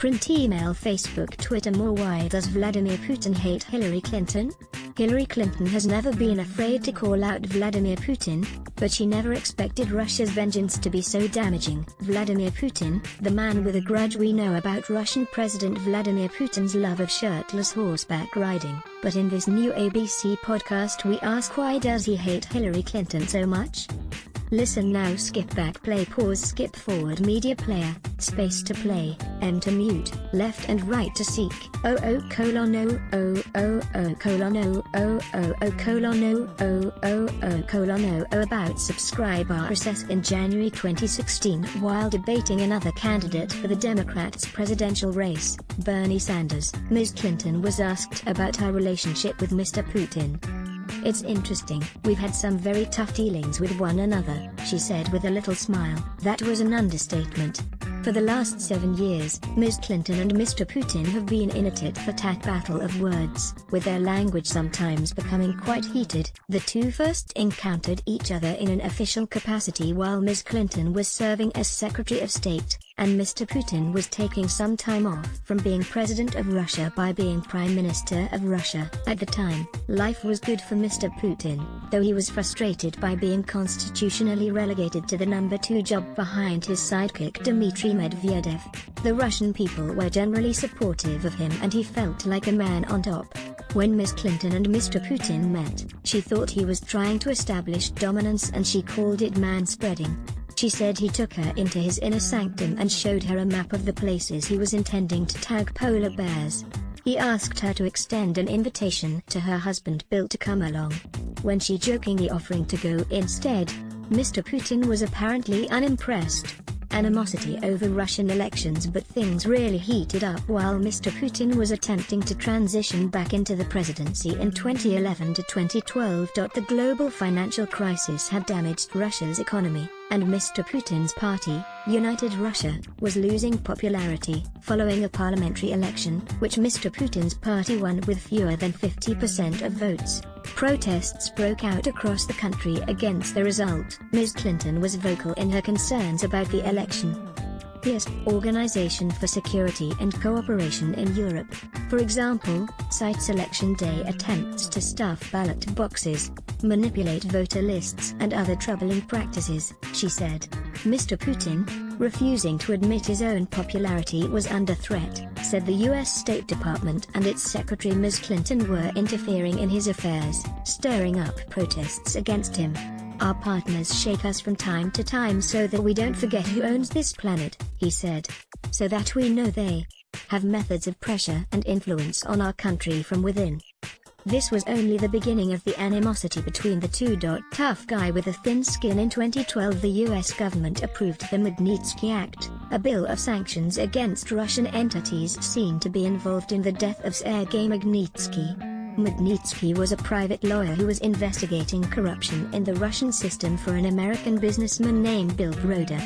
Print, email, Facebook, Twitter. More. Why does Vladimir Putin hate Hillary Clinton? Hillary Clinton has never been afraid to call out Vladimir Putin, but she never expected Russia's vengeance to be so damaging. Vladimir Putin, the man with a grudge. We know about Russian President Vladimir Putin's love of shirtless horseback riding, but in this new ABC podcast we ask, why does he hate Hillary Clinton so much? Listen now. Skip back, play, pause, skip forward, media player, space to play, M to mute, left and right to seek. Oh colon oh colon oh colon oh colon oh. About subscribe RSS. In January 2016, while debating another candidate for the Democrats' presidential race, Bernie Sanders, Ms. Clinton was asked about her relationship with Mr. Putin. "It's interesting, we've had some very tough dealings with one another," she said with a little smile. That was an understatement. For the last 7 years, Ms. Clinton and Mr. Putin have been in a tit-for-tat battle of words, with their language sometimes becoming quite heated. The two first encountered each other in an official capacity while Ms. Clinton was serving as Secretary of State, and Mr. Putin was taking some time off from being President of Russia by being Prime Minister of Russia. At the time, life was good for Mr. Putin, though he was frustrated by being constitutionally relegated to the number 2 job behind his sidekick Dmitry Medvedev. The Russian people were generally supportive of him and he felt like a man on top. When Ms. Clinton and Mr. Putin met, she thought he was trying to establish dominance and she called it manspreading. She said he took her into his inner sanctum and showed her a map of the places he was intending to tag polar bears. He asked her to extend an invitation to her husband Bill to come along. When she jokingly offering to go instead, Mr. Putin was apparently unimpressed. Animosity over Russian elections, but things really heated up while Mr. Putin was attempting to transition back into the presidency in 2011 to 2012. The global financial crisis had damaged Russia's economy, and Mr. Putin's party, United Russia, was losing popularity, following a parliamentary election, which Mr. Putin's party won with fewer than 50% of votes. Protests broke out across the country against the result. Ms. Clinton was vocal in her concerns about the election. Here's Organization for Security and Cooperation in Europe, for example, cites election day attempts to stuff ballot boxes, manipulate voter lists and other troubling practices. She said, Mr. Putin, refusing to admit his own popularity was under threat, said the U.S. State Department and its Secretary Ms. Clinton were interfering in his affairs, stirring up protests against him. "Our partners shake us from time to time so that we don't forget who owns this planet," he said. "So that we know they have methods of pressure and influence on our country from within." This was only the beginning of the animosity between the two. Tough guy with a thin skin. In 2012, the U.S. government approved the Magnitsky Act, a bill of sanctions against Russian entities seen to be involved in the death of Sergei Magnitsky. Magnitsky was a private lawyer who was investigating corruption in the Russian system for an American businessman named Bill Broder.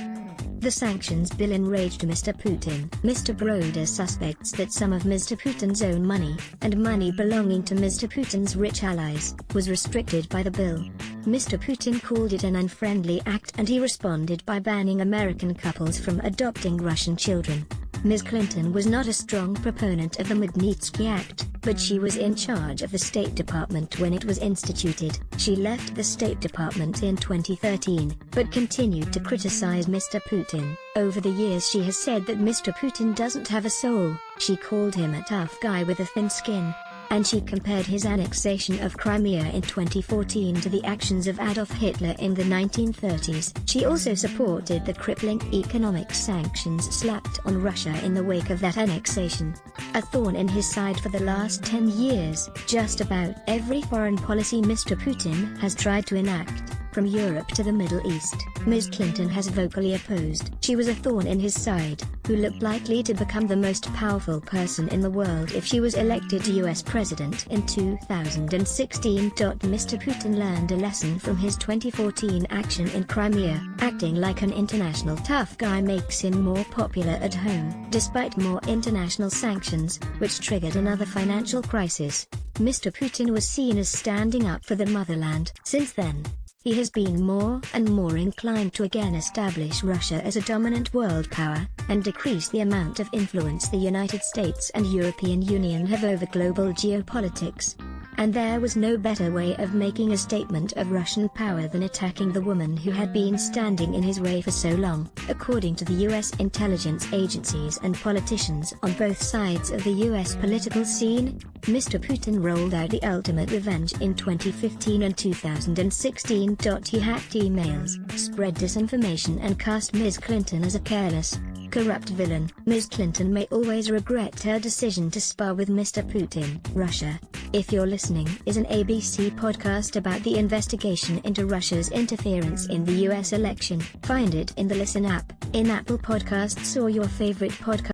The sanctions bill enraged Mr. Putin. Mr. Broder suspects that some of Mr. Putin's own money, and money belonging to Mr. Putin's rich allies, was restricted by the bill. Mr. Putin called it an unfriendly act and he responded by banning American couples from adopting Russian children. Ms. Clinton was not a strong proponent of the Magnitsky Act, but she was in charge of the State Department when it was instituted. She left the State Department in 2013, but continued to criticize Mr. Putin. Over the years she has said that Mr. Putin doesn't have a soul. She called him a tough guy with a thin skin. And she compared his annexation of Crimea in 2014 to the actions of Adolf Hitler in the 1930s. She also supported the crippling economic sanctions slapped on Russia in the wake of that annexation. A thorn in his side for the last 10 years, just about every foreign policy Mr. Putin has tried to enact, from Europe to the Middle East, Ms. Clinton has vocally opposed. She was a thorn in his side, who looked likely to become the most powerful person in the world if she was elected US president in 2016. Mr. Putin learned a lesson from his 2014 action in Crimea. Acting like an international tough guy makes him more popular at home. Despite more international sanctions, which triggered another financial crisis, Mr. Putin was seen as standing up for the motherland. Since then, he has been more and more inclined to again establish Russia as a dominant world power, and decrease the amount of influence the United States and European Union have over global geopolitics. And there was no better way of making a statement of Russian power than attacking the woman who had been standing in his way for so long. According to the US intelligence agencies and politicians on both sides of the US political scene, Mr. Putin rolled out the ultimate revenge in 2015 and 2016. He hacked emails, spread disinformation and cast Ms. Clinton as a careless, corrupt villain. Ms. Clinton may always regret her decision to spar with Mr. Putin. Russia, If You're Listening is an ABC podcast about the investigation into Russia's interference in the US election. Find it in the Listen app, in Apple Podcasts or your favorite podcast